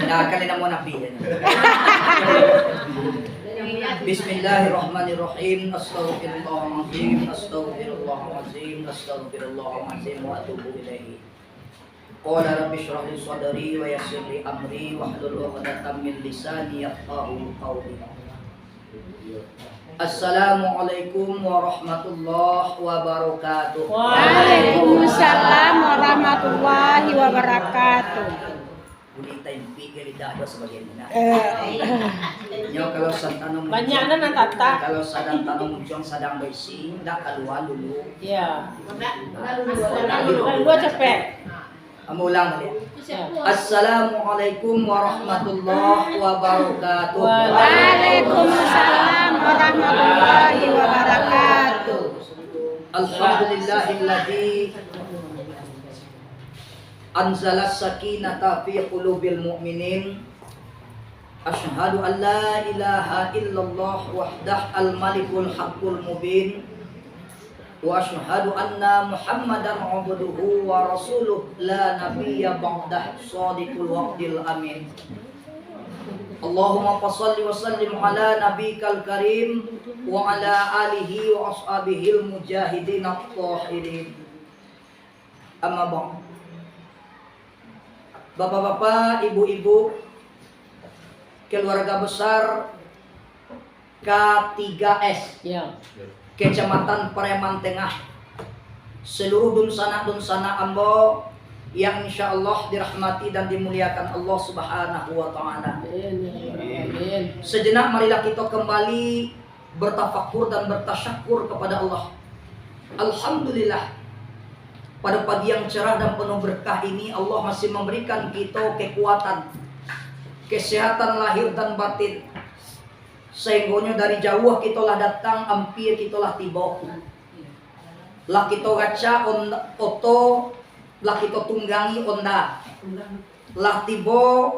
Kalian mau nabi. Bismillahirrahmanirrahim. Astaghfirullahaladzim. Astaghfirullahaladzim. Astaghfirullahaladzim wa atubu ilaihi. Qala rabbi shrah li sadri wa yassir li amri wahlul 'uqdatam min lisani yafqahu qawli. Assalamualaikum warahmatullahi wabarakatuh. Waalaikumsalam warahmatullahi wabarakatuh. Unita yung pikir ida sebagai mana? Kalau santanong Banyak na natata. Kalau sadang tanong mujong sadang besi, ndak kalua lulu. Ya. Dua cepet. Amulang dia. Assalamualaikum warahmatullahi wabarakatuh. Waalaikumsalam warahmatullahi wabarakatuh. Alhamdulillahilladzi anzala sakinata fi qulubil mu'minin. Asyhadu an la ilaha illallah wahdah al-malikul haqqul mubin. Wa asyhadu anna Muhammadan abduhu wa rasuluh la nabiyya ba'dah shadiqul waqtil amin. Allahumma shalli wa sallim ala nabiyyikal karim wa ala alihi wa ashabihil mujahidin at-tahirin. Amma ba'd. Bapak-bapak, ibu-ibu, keluarga besar K3S, Ya. Kecamatan Pareman Tengah, seluruh dunsana-dunsana Ambo yang insya Allah dirahmati dan dimuliakan Allah Subhanahu wa Ta'ala. Sejenak marilah kita kembali bertafakur dan bertasyakur kepada Allah. Alhamdulillah, pada pagi yang cerah dan penuh berkah ini Allah masih memberikan kita kekuatan, kesehatan lahir dan batin. Sehingga dari jauh kita lah datang, hampir kita lah tiba. Lah kita gaca oto, lah kita tunggangi onda. Lah tiba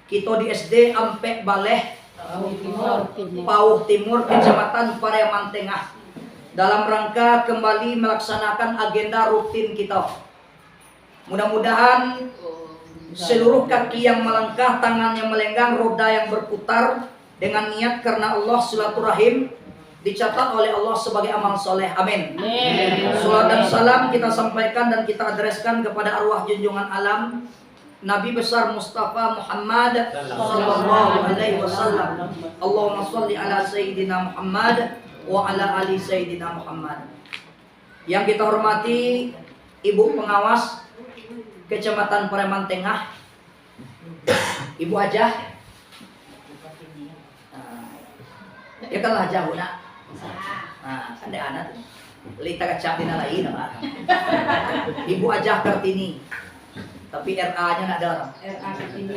kita di SD Ampek Baleh Pauh Timur, Kecamatan Pareman Tengah, dalam rangka kembali melaksanakan agenda rutin kita. Mudah-mudahan seluruh kaki yang melangkah, tangan yang melenggang, roda yang berputar dengan niat karena Allah, silaturahim dicatat oleh Allah sebagai amal soleh. Amin. Salat dan salam kita sampaikan dan kita adreskan kepada arwah junjungan alam Nabi besar Mustafa Muhammad sallallahu alaihi wasallam. Allahumma sholli ala sayyidina Muhammad wa ala ali sayyidina Muhammad. Yang kita hormati Ibu Pengawas Kecamatan Pareman Tengah, Ibu Hajah. Ya kan lah jauh nak. Ada anak lita kacap dina lain apa. Ibu Hajah Kartini. Tapi RA-nya nak ada orang.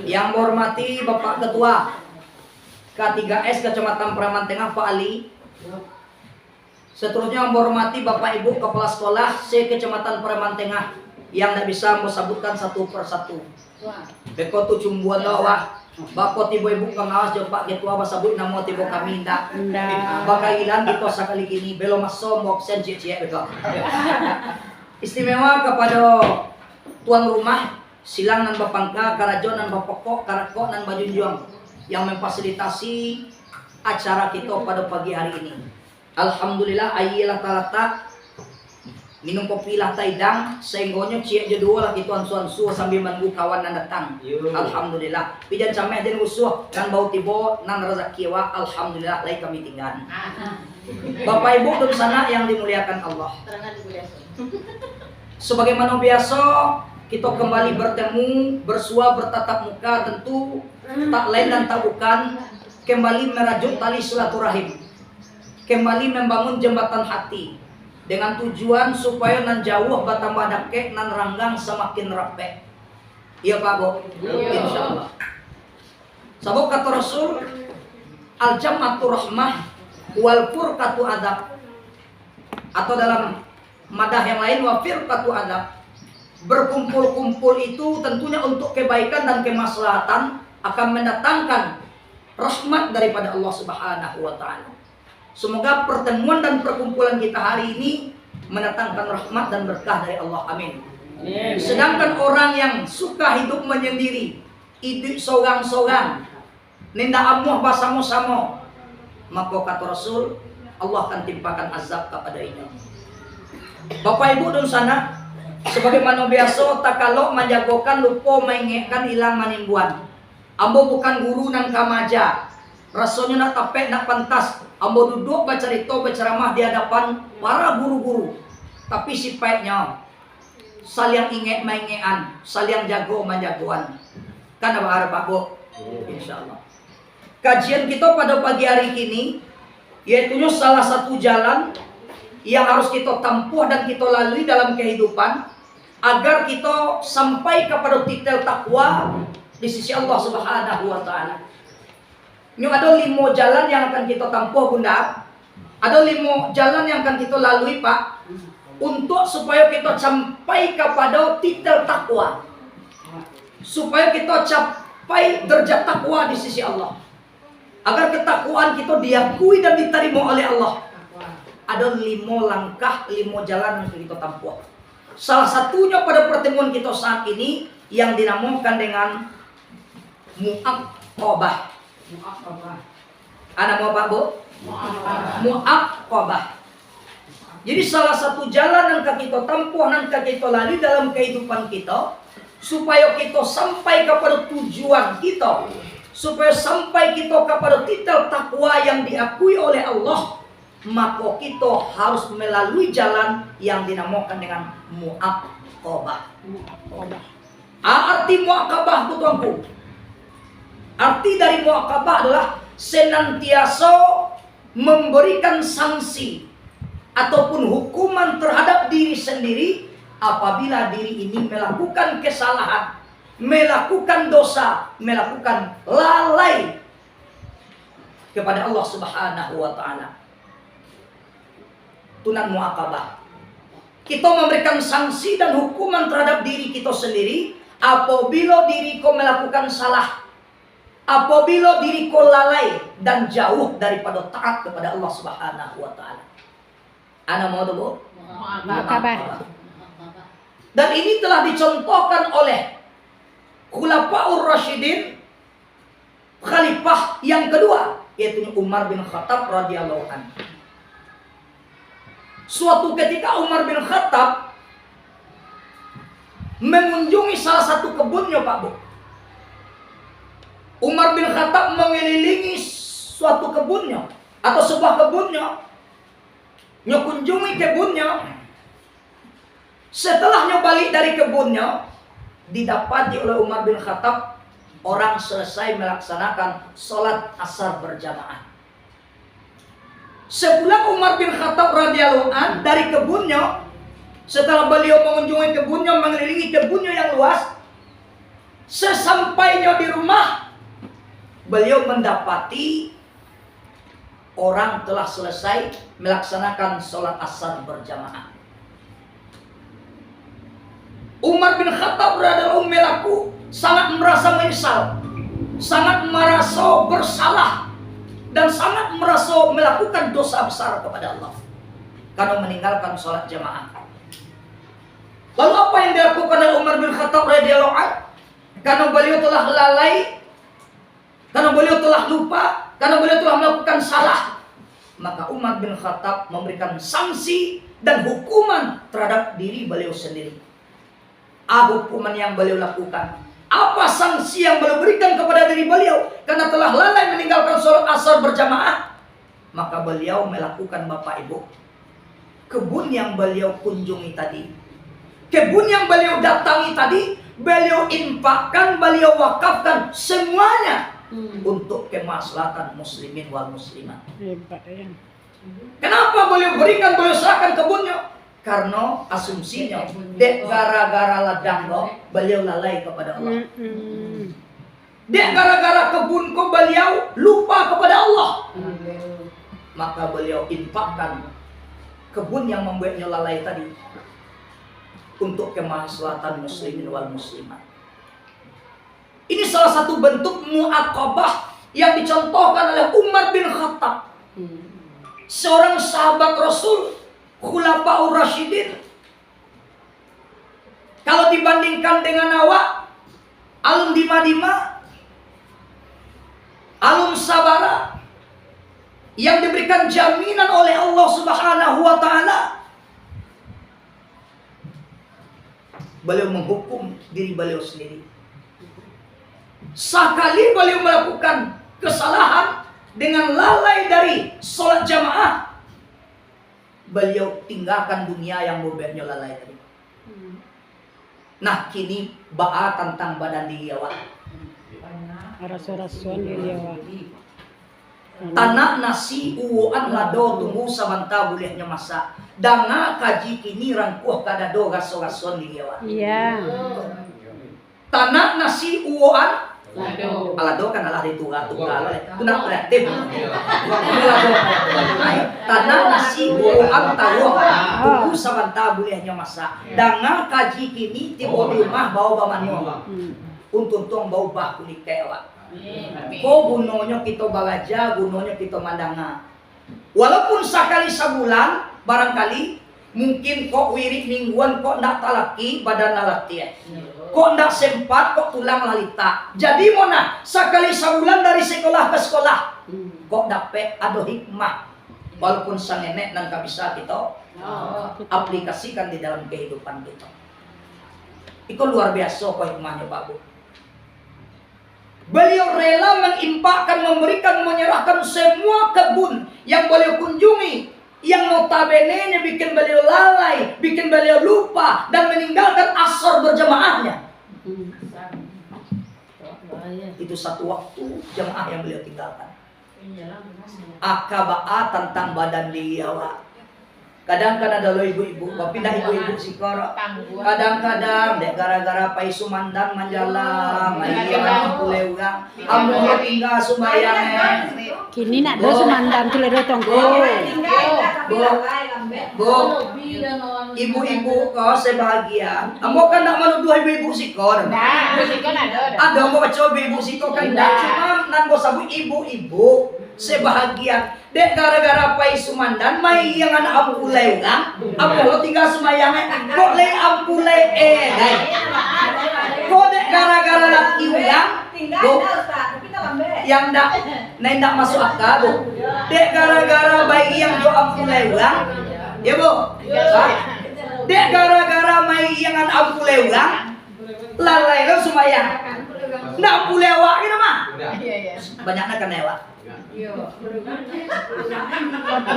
Yang menghormati Bapak Ketua K3S Kecamatan Pareman Tengah Pak Ali. Seterusnya menghormati Bapak Ibu Kepala Sekolah C Kecamatan Pareman Tengah yang tidak bisa mesebutkan satu persatu. Beko tu cumbuan lawa. Bako tibo ibu pengawas jo Pak Ketua masabut namo tibo kami ndak. Bakal hilang kita sekali kini belum masuk absen cie beko. Istimewa kepada tuan rumah silang nan bapangka karajon nan bapokok karakok nan bajunjuang yang memfasilitasi acara kita pada pagi hari ini. Alhamdulillah ayelah talata minum kopi lah taidang sehinggonya ciek jedua lah gitu ansu-ansu sambil menunggu kawan nan datang. Alhamdulillah pijan cameh den usuh kan bau tibo nan rezeki wa alhamdulillah lai kami tinggal. Bapak Ibu di sana yang dimuliakan Allah. Sebagaimana biasa kita kembali bertemu, bersua, bertatap muka, tentu tak lain dan tak bukan kembali merajuk tali silaturahim, kembali membangun jembatan hati dengan tujuan supaya nan jauh bertambah dakek, nan ranggang semakin rapi. Iya Pak Bo? Insya Allah. Sabuk kata Rasul, al-jam'atu rahmah wal furqatu adab. Atau dalam madah yang lain, wa firqatu adab. Berkumpul-kumpul itu tentunya untuk kebaikan dan kemaslahatan akan mendatangkan rahmat daripada Allah Subhanahu wa Ta'ala. Semoga pertemuan dan perkumpulan kita hari ini mendatangkan rahmat dan berkah dari Allah. Amin. Sedangkan orang yang suka hidup menyendiri, hidup sorang-sorang, ninda amuh basamo-samo, maka kata Rasul, Allah akan timpakan azab kepadanya. Bapak Ibu dan sana, sebagaimana biasa tak kalau menjagokan lupa mengingatkan hilang manimbuan. Ambo bukan guru nan kamaja. Rasanya nak tapek nak pantas. Ambo duduk bercerita berceramah di hadapan para guru-guru. Tapi sifatnya saling ingat mengingatkan, saling jago menjagoan. Kan apa harap Bu? Insyaallah. Kajian kita pada pagi hari ini yaitu salah satu jalan yang harus kita tempuh dan kita lalui dalam kehidupan agar kita sampai kepada titik takwa di sisi Allah Subhanahu wa taala. Ini ada 5 jalan yang akan kita tempuh, Bunda. Ada 5 jalan yang akan kita lalui, Pak, untuk supaya kita sampai kepada titik takwa. Supaya kita capai derajat takwa di sisi Allah. Agar ketakwaan kita diakui dan diterima oleh Allah. Ada 5 langkah, 5 jalan yang kita tempuh. Salah satunya pada pertemuan kita saat ini yang dinamakan dengan mu'aqabah. Ada mau Pak Bu? Mu'aqabah. Jadi salah satu jalan yang kita tempuh, yang kita lalui dalam kehidupan kita, supaya kita sampai kepada tujuan kita, supaya sampai kita kepada titik takwa yang diakui oleh Allah, maka kita harus melalui jalan yang dinamakan dengan mu'aqabah. Arti mu'aqabah tuanku. Arti dari mu'aqabah adalah senantiasa memberikan sanksi ataupun hukuman terhadap diri sendiri apabila diri ini melakukan kesalahan, melakukan dosa, melakukan lalai kepada Allah Subhanahu wa taala. Tunan mu'aqabah. Kita memberikan sanksi dan hukuman terhadap diri kita sendiri apabila diri kau melakukan salah, apabila diri kau lalai dan jauh daripada taat kepada Allah Subhanahu wa taala. Ana mau tu, Bu? Mu'aqabah. Dan ini telah dicontohkan oleh Khulafaur Rasyidin, khalifah yang kedua, yaitu Umar bin Khattab radhiyallahu anhu. Suatu ketika Umar bin Khattab mengunjungi salah satu kebunnya, Pak Bu. Umar bin Khattab mengelilingi suatu kebunnya atau sebuah kebunnya, nyokunjungi kebunnya. Setelahnya balik dari kebunnya, didapati oleh Umar bin Khattab orang selesai melaksanakan sholat asar berjamaah. Sepulang Umar bin Khattab radhiyallahu an dari kebunnya, setelah beliau mengunjungi kebunnya, mengelilingi kebunnya yang luas, sesampainya di rumah, beliau mendapati orang telah selesai melaksanakan sholat asar berjamaah. Umar bin Khattab radhiyallahu anhu sangat merasa menyesal, sangat merasa bersalah, dan sangat merasa melakukan dosa besar kepada Allah karena meninggalkan sholat jamaah. Lalu apa yang dilakukan oleh Umar bin Khattab radhiyallahu anhu? Karena beliau telah lalai, karena beliau telah lupa, karena beliau telah melakukan salah, maka Umar bin Khattab memberikan sanksi dan hukuman terhadap diri beliau sendiri. Hukuman yang beliau lakukan, apa sanksi yang beliau berikan kepada diri beliau karena telah lalai meninggalkan sholat asar berjamaah? Maka beliau melakukan, Bapak Ibu, kebun yang beliau kunjungi tadi, kebun yang beliau datangi tadi, beliau infakkan, beliau wakafkan semuanya untuk kemaslahatan muslimin wal muslimat. Kenapa beliau berikan, beliau serahkan kebunnya? Karena asumsinya dek gara-gara ladang lo beliau lalai kepada Allah. Dek gara-gara kebun ko beliau lupa kepada Allah. Maka beliau infakkan kebun yang membuatnya lalai tadi untuk kemaslahatan muslimin wal muslimat. Ini salah satu bentuk mu'aqabah yang dicontohkan oleh Umar bin Khattab, seorang sahabat Rasul Khulafaur Rasyidin. Kalau dibandingkan dengan awak, alun dima-dima, alun sabara, yang diberikan jaminan oleh Allah Subhanahu wa Ta'ala, beliau menghukum diri beliau sendiri. Sekali beliau melakukan kesalahan dengan lalai dari sholat jamaah, beliau tinggalkan dunia yang bobeknya lalai tadi. Nah kini ba'a tentang badan dia wa. Rasul-rasul dia wa. Tanah nasi uwaan lado tunggu samanta bolehnya masa. Danga kaji kini rangkuh kadado gaso-gason dia wa. Iya. Tanah nasi uwaan Lado. alado kan ala itu tunggal tunak kreatif. Alado. Tanah nasi uwaan tahu tunggu samanta bolehnya masa. Danga kaji kini tibo di rumah bawa bamanyo. Untuk tong bau bah kulit kewa. Ko gunonyo kita balaja, gunonyo kita mandanga. Walaupun sekali sebulan, barangkali mungkin kok wirid mingguan kok ndak talaki badan lalaki. Kok ndak sempat kok tulang lalita. Jadi mona sekali sebulan dari sekolah ke sekolah. Kok dapet ado hikmah. Walaupun sang nenek dan bisa kita aplikasikan di dalam kehidupan kita. Itu luar biasa kok hikmahnya Pak Bu. Beliau rela mengimpakkan, memberikan, menyerahkan semua kebun yang beliau kunjungi, yang notabene bikin beliau lalai, bikin beliau lupa dan meninggalkan asar berjamaahnya. Itu satu waktu jamaah yang beliau tinggalkan. Akaba'a tentang badan dia wa. Kadang-kadang ada lo ibu-ibu, pindah ibu-ibu sikor. Kadang-kadang dek gara-gara pai sumandan manjalang, ayah kuleugang, ambo tinggal sumbayang. Kini nak do sumandan tu ledo tongko. Bu, ibu-ibu kau sebahagian. Ambo kan nak menuduh ibu-ibu sikor. Ada ambo baca ibu-ibu sikor kan dah cuma nan bo sabu ibu-ibu sebahagian. Dek gara-gara pai sumandan mai yang anak ampulai kan? Apa lo tinggal semayangnya? Kok le ampulai kok dek gara-gara laki ulang? Bu, yang ndak masuk akal bu. Dek gara-gara bayi yang do ampulai ulang, ya bu. Dek gara-gara mai yang anak ampulai ulang, lalai lo semayang. Ndak ampulai awak gitu mah? Banyaknya kan lewat.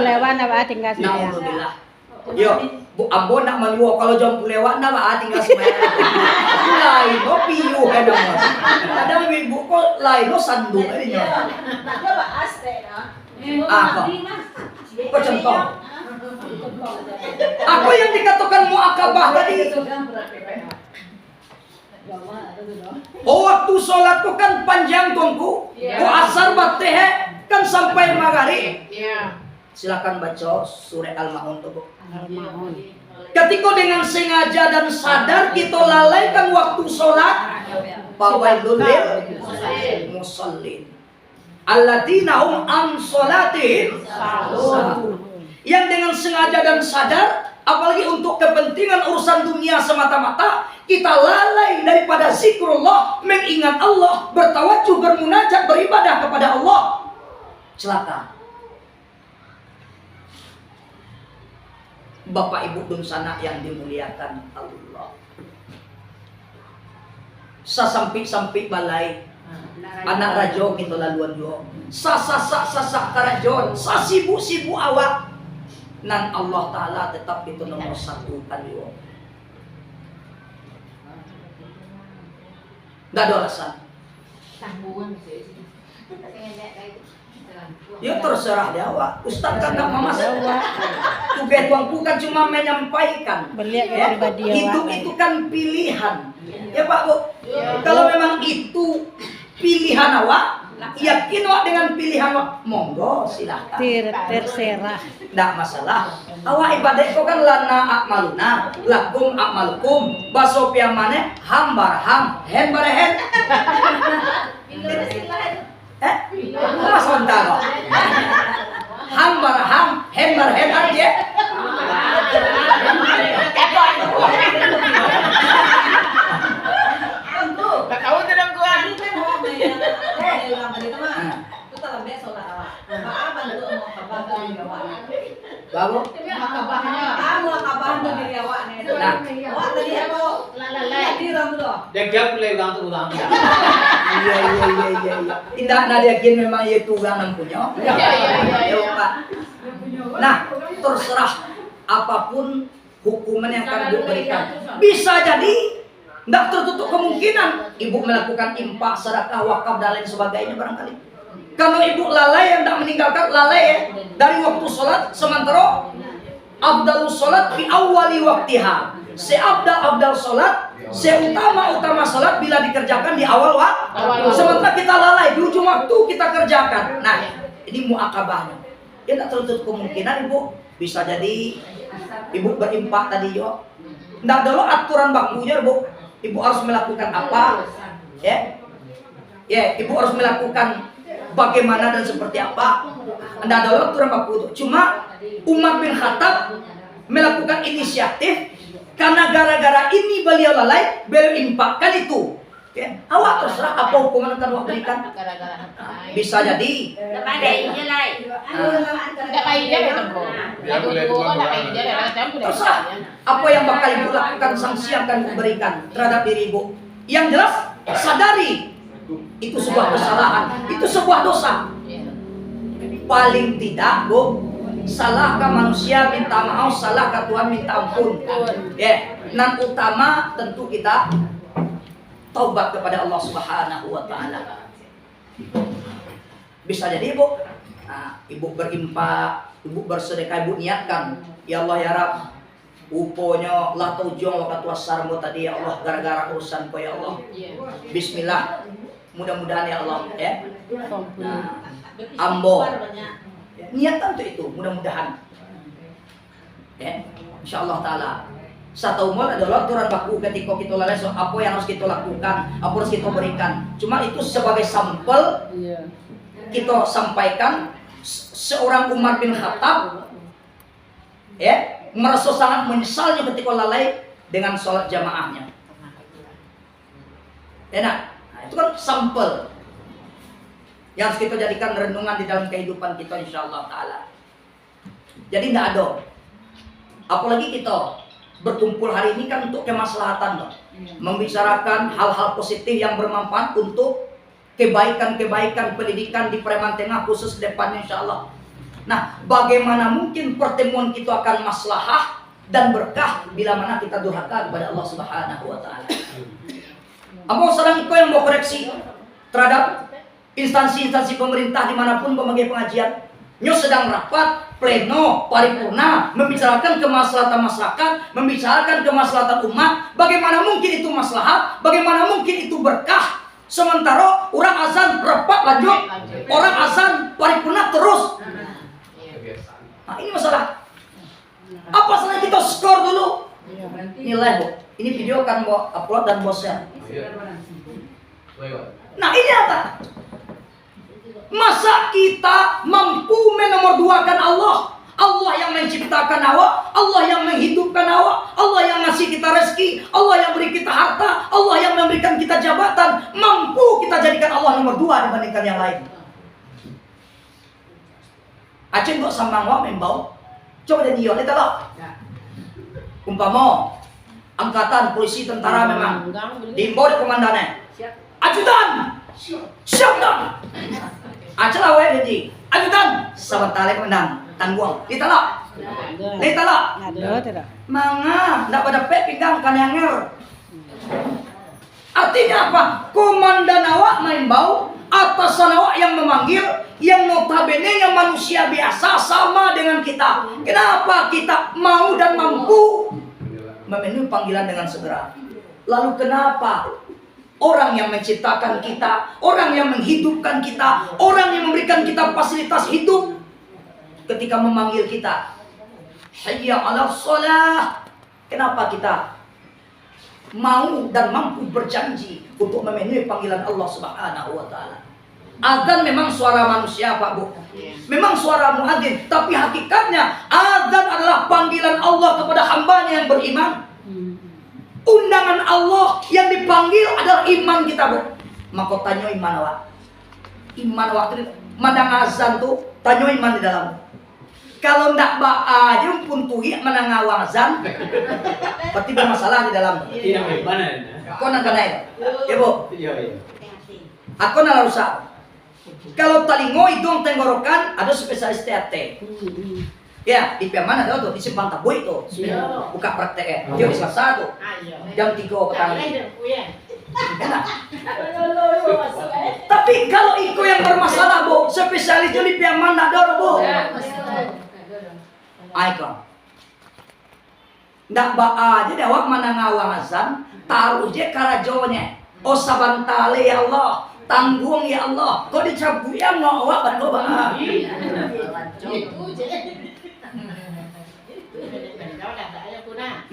Lewat apa tinggal saya. Alhamdulillah. Yo, Bu Ambo nak malu kalau jam lewat nak tinggal sembahyang. Lain lo piyu ada mas. Kadang ibu kok lain lo sandung ini. Apa? Kok contoh? Apa yang dikatakan muakabah tadi? Oh waktu sholat tuh kan panjang tungku. Ku asar bateh kan sampai maghrib. Silakan baca surah Al-Maun tuh Bu. Al-Maun. Ketika dengan sengaja dan sadar kita lalaikan waktu sholat, fawailul lil musallin alladzina hum an sholatihim sahun. Yang dengan sengaja dan sadar, apalagi untuk kepentingan urusan dunia semata-mata, kita lalai daripada zikrullah, mengingat Allah, bertawajuh, bermunajat, beribadah kepada Allah. Celaka. Bapak Ibu Dunsana yang dimuliakan Allah. Sasampi-sampi balai anak rajo kita laluan jo. Sasak karajon, sasibu-sibu awak. Nan Allah Ta'ala tetap itu nomor satu kali yo. Gak ada alasan. Ya terserah dia awak. Ustaz kan gak masalah. Tugas tuangku kan cuma menyampaikan. Ya, hidup itu kan pilihan. Ya Pak Bu. Kalau memang itu pilihan awak, yakin awak dengan pilihan awak, monggo silahkan. Terserah. Nggak masalah. Awak ibadah kau kan lana akmaluna, lakum akmalukum, baso piamane ham barham, hen barhen. Mas mentah kok. Ham barham, hen barhen artinya Apa? Nah, iya. Tidak ada yakin memang itu yang punya. Ya, Pak. Nah, terserah apapun hukuman yang akan Ibu berikan. Bisa jadi tidak tertutup kemungkinan Ibu melakukan infak, sedekah, wakaf dan lain sebagainya barangkali. Kalau Ibu lalai yang tidak meninggalkan lalai ya, dari waktu sholat, sementara abdalus sholat di awali waktiha. Seabdal sholat, seutama sholat bila dikerjakan di awal waktu. Sementara kita lalai di ujung waktu kita kerjakan. Nah, ini muakabahnya. Ya tidak tertutup kemungkinan Ibu bisa jadi Ibu berimpak tadi yo. Tidak dulu aturan bakunya Ibu. Ibu harus melakukan apa? Ya, Ibu harus melakukan bagaimana dan seperti apa. Tidak dulu aturan baku itu. Cuma Umar bin Khattab melakukan inisiatif karena gara-gara ini beliau lalai, beliau infakkan itu. Ya, awak terserah apa hukuman akan awak berikan. Bisa jadi. Terserah apa yang bakal Ibu lakukan, sanksi yang akan Ibu berikan terhadap diri Ibu. Yang jelas sadari itu sebuah kesalahan, itu sebuah dosa. Paling tidak Bu, salahkah manusia minta maaf, salahkah Tuhan minta ampun. Ya, nan utama tentu kita taubat kepada Allah Subhanahu wa taala. Bisa jadi Ibu, Ibu berimpak, Ibu bersedekah, Ibu niatkan, ya Allah ya Rabb, uponya lah tujung wakat wasarmu tadi ya Allah, gara-gara urusanku ya Allah. Bismillah, mudah-mudahan ya Allah ya. Ambo niatan untuk itu, mudah-mudahan ya, insyaallah taala. Satu umur adalah aturan baku ketika kita lalai apa yang harus kita lakukan, apa harus kita berikan. Cuma itu sebagai sampel kita sampaikan. Seorang Umar bin Khattab ya merasa sangat menyesalnya ketika lalai dengan sholat jamaahnya. Nah, itu kan sampel yang harus kita jadikan renungan di dalam kehidupan kita insyaallah taala. Jadi tidak ada. Apalagi kita berkumpul hari ini kan untuk kemaslahatan, membicarakan hal-hal positif yang bermanfaat untuk kebaikan-kebaikan pendidikan di Preman Tengah khusus depannya insyaallah. Nah, bagaimana mungkin pertemuan kita akan maslahah dan berkah bila mana kita durhaka kepada Allah Subhanahu wa taala. Apa sedang ikut yang mau koreksi terhadap instansi-instansi pemerintah dimanapun pemakai pengajian, nyo sedang rapat pleno paripurna membicarakan kemaslahatan masyarakat, membicarakan kemaslahatan umat. Bagaimana mungkin itu maslahat? Bagaimana mungkin itu berkah? Sementara orang azan rapat lanjut, orang azan paripurna terus. Nah, ini masalah. Apa salah kita skor dulu? Nilai Bu. Ini video akan mau upload dan mau share. Nah, ini apa? Masa kita mampu menomorduakan Allah? Allah yang menciptakan awak, Allah yang menghidupkan awak, Allah yang ngasih kita rezeki, Allah yang beri kita harta, Allah yang memberikan kita jabatan. Mampu kita jadikan Allah nomor 2 dibandingkan yang lain. Aceh kok sambang wak membau. Coba jadi yo, lihat lo. Umpama angkatan polisi tentara memang diimbau di komandannya. Ajudan, siap dan. Aceh lah weh jadi. Ajudan, sebentar komandan. Tangguang, lihat lo. Lihat lo. Manga, ndak pada pinggang kan yanger. Artinya apa? Komandan awak main bau, atasan awak yang memanggil, yang notabene yang manusia biasa sama dengan kita. Kenapa kita mau dan mampu memenuhi panggilan dengan segera? Lalu kenapa orang yang menciptakan kita, orang yang menghidupkan kita, orang yang memberikan kita fasilitas hidup, ketika memanggil kita, hayya 'alas shalah, kenapa kita mau dan mampu berjanji untuk memenuhi panggilan Allah Subhanahu wa taala? Azan memang suara manusia Pak Bu, memang suara muadzin, tapi hakikatnya azan adalah panggilan Allah kepada hambanya yang beriman. Undangan Allah yang dipanggil adalah iman kita Bu. Maka tanyo iman awak. Iman awak itu mandang azan tuh tanyo iman di dalam. Kalau ndak aja pun tuhi menangawang zan, berarti bermasalah di dalam. Tidak mana? Kau nak kena itu, ya bu. Iya. Aku nak rusak. Kalau talingo hidung tenggorokan ada spesialis THT. Ya, di pihak mana tuh? Di simpang tabu itu. Buka praktek. Dia di salah satu. Jam 3 petang. Enak. Tapi kalau itu yang bermasalah bu, spesialis di pihak mana dor bu? Aikon. Ndak ba aja dewak mana ngawang azan, taruh je karajonya. Oh sabantale ya Allah, tanggung ya Allah. Kok dicabut ya ngawak ban lo ba.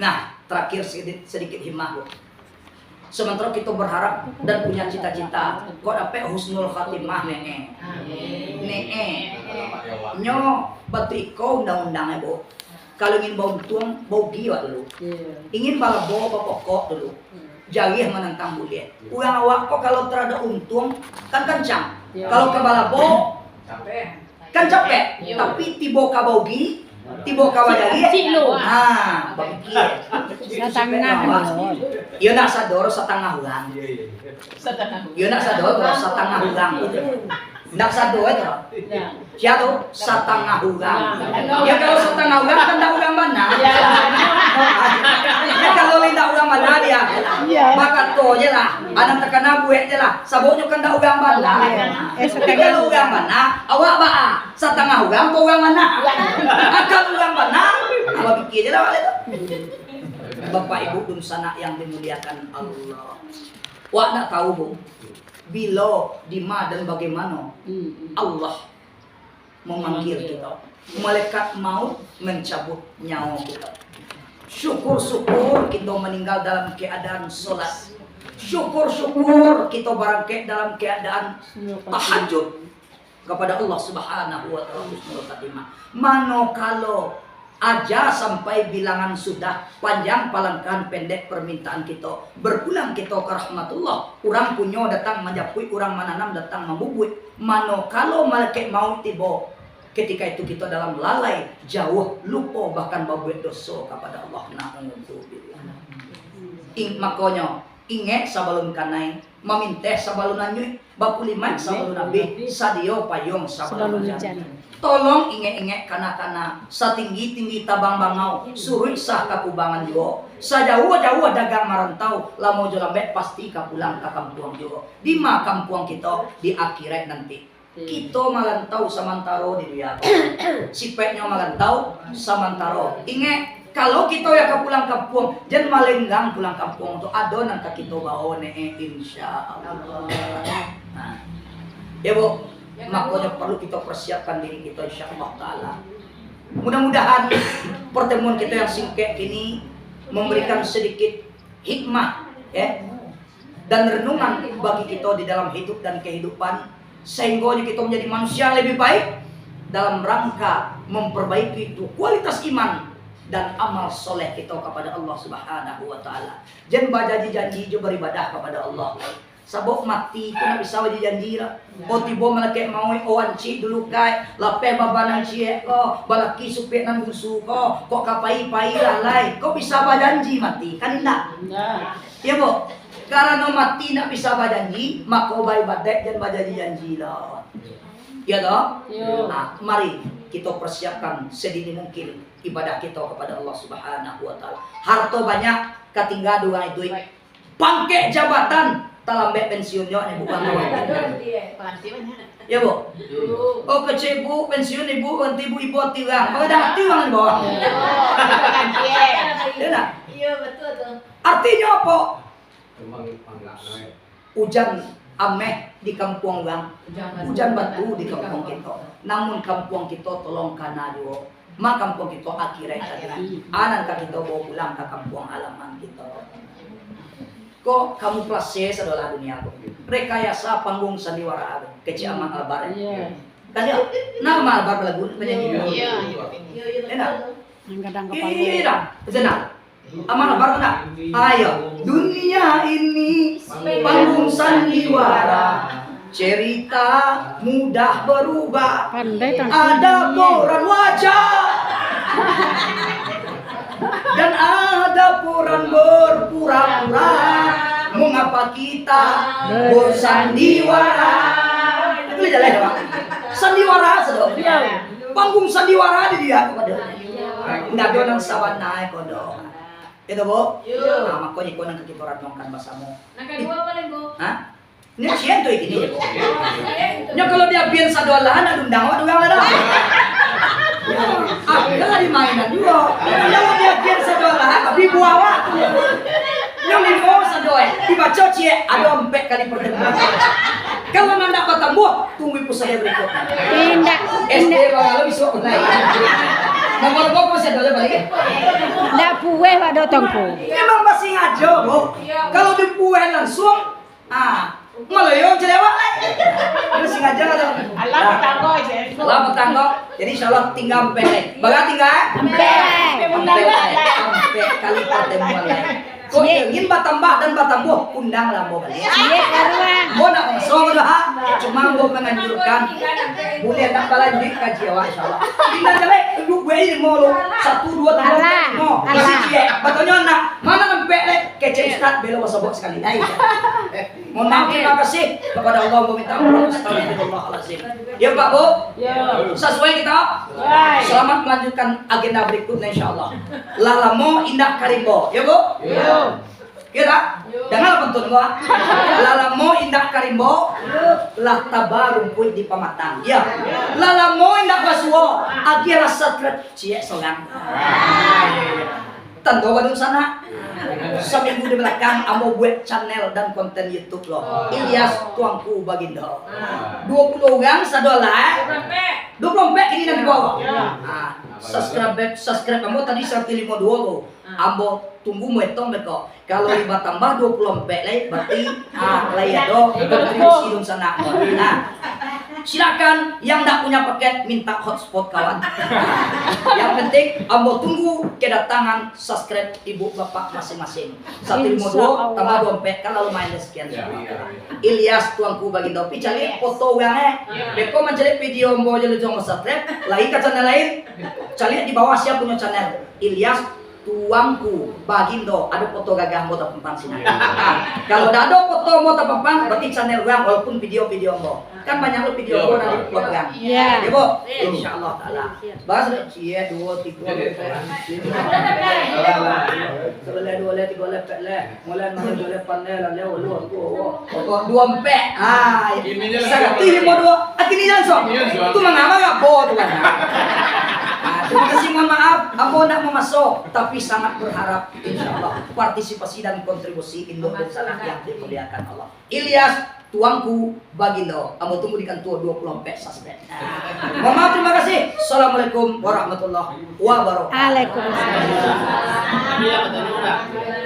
Nah, terakhir sedikit himmah bu. Sementara kita berharap dan punya cita-cita, kok dapat husnul khatimah nee. Nyo batriko undang-undangnya bu. Kalau ingin bau tuang, bau giwa dulu. Ingin bala bau pokok dulu. Jagih menentang bulian. Uang awak kok kalau terada untung kan kencang. Kalau ke bala bau kan capek. Tapi tibo ka baugi, tibo ka wajagi. Ah, bagi. Sa tengah lho. Yo nak sador sa tengah ulang. Yo nak sador sa tengah ulang. Nak sador itu. Siapa sa tengah ulang. Ya kalau sa tengah ulang kan dak ulang mana? Ya kalau lain dak ulang mana dia. Maka to je lah. Anak tekana buek je lah. Sabonyo kan dak ulang mana. Kalau ulang mana? Awak ba sa tengah ulang to ulang mana? Akan ulang mana? Awak pikir je lah itu. Bapak Ibu dun sana yang dimuliakan Allah. Wak nak tahu bu, bila, di mana dan bagaimana Allah memanggil kita. Malaikat maut mencabut nyawa kita. Syukur-syukur kita meninggal dalam keadaan sholat. Syukur-syukur kita barangkali dalam keadaan tahajud kepada Allah Subhanahu wa taala. Mano kalau aja sampai bilangan sudah panjang palangkan pendek permintaan kita berpulang kita ke rahmatullah. Orang punyo datang menjapui, orang menanam datang membubui. Mano kalau malaikat maut tiba, ketika itu kita dalam lalai jauh lupa bahkan berbuat dosa kepada Allah. Na'udzubillah. Makanya ingat sebelum kanai, meminteh sebelum nanyui, bakuliman sebelum nabi, sadio payung sebelum hujan. Tolong ingat-ingat kana-kana satinggi-tinggi tabang bangau suruh sah kakubangan juga sajauh-jauh dagang marantau lamo jolambet pasti kapulang ke kampung juga di ma kampung kita di akhirat nanti kita malantau samantaro di dunia sipetnya malantau samantaro ingat kalau kita ya kapulang kampung jangan malenggang pulang kampung untuk adonan ka kita bawa insya Allah. Nah, ya bu, makanya perlu kita persiapkan diri kita insya Allah ta'ala. Mudah-mudahan pertemuan kita yang singkat ini memberikan sedikit hikmah ya, dan renungan bagi kita di dalam hidup dan kehidupan, sehingga kita menjadi manusia lebih baik dalam rangka memperbaiki itu kualitas iman dan amal soleh kita kepada Allah Subhanahu wa ta'ala. Jangan berjanji-janji juga beribadah kepada Allah. Sabok mati ko na bisaw di janjira. O tibo malaki mau oanci dulu kay lape babanang cie ko balaki supi ng busu ko ko kapay-pay lalay ko bisa ba janji mati kanina. Ya bo. Karena mati na bisa ba janji makobay badek dan bajanji-janji lah. Ya toh? Nah, mari kita persiapkan sedini mungkin ibadah kita kepada Allah Subhanahu wa taala. Harta banyak katinggal dua duit. Pangke jabatan talambe pensiunnya ibu kawan. Ya bu. Oh kecil bu pensiun ibu ganti ibu tiwang. Kalau dah tiwang di bawah. Iya betul tuh. Artinya apa? Hujan ameh di kampung gang. Hujan batu di kampung kita. Namun kampung kita tolong kana juga. Ma kampung kita akhirat tadi. Anak kita bawa pulang ke kampung halaman kita. Kok kamu kelas C adalah dunia aku. Rekayasa panggung sandiwara kecil aman albar. Kan ya, nama albar lagu penyanyi. Iya. Enak. Kadang kepala. Iya, benar. Aman albar benar. Ayo, dunia ini panggung sandiwara. cerita mudah berubah. Pandai kan. Ada koran wajah dan ada koran berpura-pura. Mengapa kita bersandiwara? Itu jalan Pak. Sandiwara sedok. Panggung sandiwara di dia kepada. Nggak ada nang sawan naik kodo. Itu Bu. Nah, makanya kau nang kekitoran nongkan basamu. Nah, kedua paling Bu. Hah? Ini siapa tuh ini? Nya kalau dia biar sadoalahan ada undang waduh yang ada. Ada di mainan juga. Kalau dia biar sadoalahan tapi buawa. Yang di bawah sadoe dibaca cie ada empek kali pertemuan. Kalau nanda batambuh tunggu ibu saya berikutnya. Indah. SD kalau bisa naik. Nomor berapa sadoe balik? Ndak puwe Pak Dotongku. Memang masih ngajo, Bu. Kalau dipueh langsung, malah yo cerewet. Terus ngajo ada. Allah petanggo aja. Allah petanggo. Jadi insyaallah tinggal pendek. Baga tinggal? Sampai kali pertemuan lain. Kok ingin batambah dan batambuh undang lah mau balik. Iya karwa. Mau nak masuk dah. Cuma mau menganjurkan boleh tak lanjut kaji awak insyaallah. Kita jelek duduk gue ini mau 1 2 3 mau. Betulnya nak mana nempel kece Ustaz belo wasabok sekali. Mohon terima kasih kepada Allah meminta ampun astagfirullahalazim. Ya Pak Bu. Sesuai kita. Selamat melanjutkan agenda berikutnya insyaallah. Lalamo indah karimbo. Ya Bu? Iya tak? Dengar pentun gua. Lalamo indah karimbo, lah tabarum puit di pamatang. Ya. Lalamo indah basuo, agi rasa tret cie solang. Tentu wadung sana. Seminggu di belakang amo buat channel dan konten YouTube loh. Ilyas Tuangku Bagindo. 20 orang sadola. 20 ini nanti bawa. Subscribe kamu tadi 152 lo. Ambo tunggu mau hitung beko. Kalau 5 tambah 20 lagi berarti layado kontribusi dong sana. Nah, silakan yang tidak punya paket minta hotspot kawan. Yang penting ambo tunggu kedatangan subscribe ibu bapak masing-masing. 152 tambah 2 kan lalu main sekian. Ilyas Tuangku Bagindo. Picali foto uangnya. Beko mencari video mau jadi jong subscribe. Lagi ke channel lain. Cari di bawah siapa punya channel Ilyas Tuangku Bagindo. Ada foto gagah mau terpampang sini. Kalau tidak ada foto mau terpampang berarti channel gue walaupun video-video mau. Kan banyak lo video gue nanti buat gue. Iya. Ya Bu, insyaallah taala. Bahas cie 2 3 Sebelah 2 le 3 le pek le. Mulai mana 2 le pandai lah le lu aku. Pokok 2 empek. Sakti mau 2. Akhirnya langsung. Tu mengapa enggak bo tu kan. Terima kasih, mohon maaf, aku tidak mau masuk, tapi sangat berharap insyaallah partisipasi dan kontribusi Indonesia yang dimuliakan Allah. Ilyas Tuangku Bagindo, kamu tunggu di kantor 20 subscribe. Mohon maaf, terima kasih. Assalamualaikum warahmatullahi wabarakatuh. Waalaikumsalam.